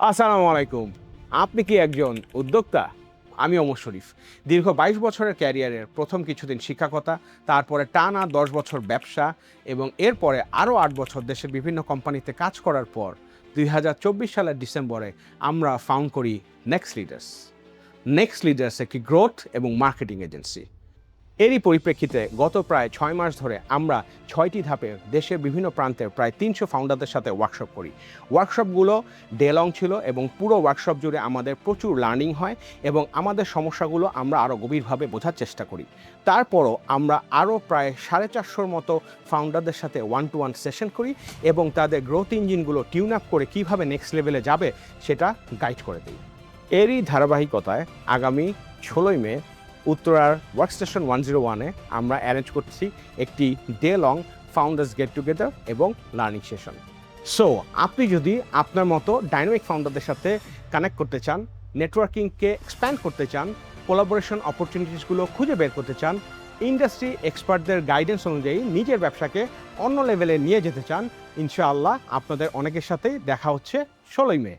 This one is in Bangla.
আসসালামু আলাইকুম। আপনি কি একজন উদ্যোক্তা? আমি ওমর শরীফ। দীর্ঘ ২২ বছরের ক্যারিয়ারের প্রথম কিছুদিন শিক্ষকতা, তারপরে টানা ১০ বছর ব্যবসা এবং এরপরে আরও ৮ বছর দেশের বিভিন্ন কোম্পানিতে কাজ করার পর ২০২৪ সালের ডিসেম্বরে আমরা ফাউন্ড করি নেক্সট লিডার্স। নেক্সট লিডার্স একটি গ্রোথ এবং মার্কেটিং এজেন্সি। এরই পরিপ্রেক্ষিতে গত প্রায় ৬ মাস ধরে আমরা ৬টি ধাপে দেশের বিভিন্ন প্রান্তের প্রায় ৩০০ ফাউন্ডারদের সাথে ওয়ার্কশপ করি। ওয়ার্কশপগুলো ডে লং ছিল এবং পুরো ওয়ার্কশপ জুড়ে আমাদের প্রচুর লার্নিং হয় এবং আমাদের সমস্যাগুলো আমরা আরও গভীরভাবে বোঝার চেষ্টা করি। তারপরও আমরা আরও প্রায় ৪৫০র মতো ফাউন্ডারদের সাথে ওয়ান টু ওয়ান সেশন করি এবং তাদের গ্রোথ ইঞ্জিনগুলো টিউন আপ করে কীভাবে নেক্সট লেভেলে যাবে সেটা গাইড করে দিই। এরই ধারাবাহিকতায় আগামী ১৬ই মে উত্তরার ওয়ার্কস্টেশন 101-এ আমরা অ্যারেঞ্জ করছি একটি day long founders get together এবং লার্নিং সেশন। সো আপনি যদি আপনার মতো ডাইনামিক ফাউন্ডারদের সাথে কানেক্ট করতে চান, নেটওয়ার্কিংকে এক্সপ্যান্ড করতে চান, কোলাবোরেশন অপরচুনিটিসগুলো খুঁজে বের করতে চান, ইন্ডাস্ট্রি এক্সপার্টদের গাইডেন্স অনুযায়ী নিজের ব্যবসাকে অন্য লেভেলে নিয়ে যেতে চান, ইনশাআল্লাহ আপনাদের অনেকের সাথেই দেখা হচ্ছে ১৬ই মে।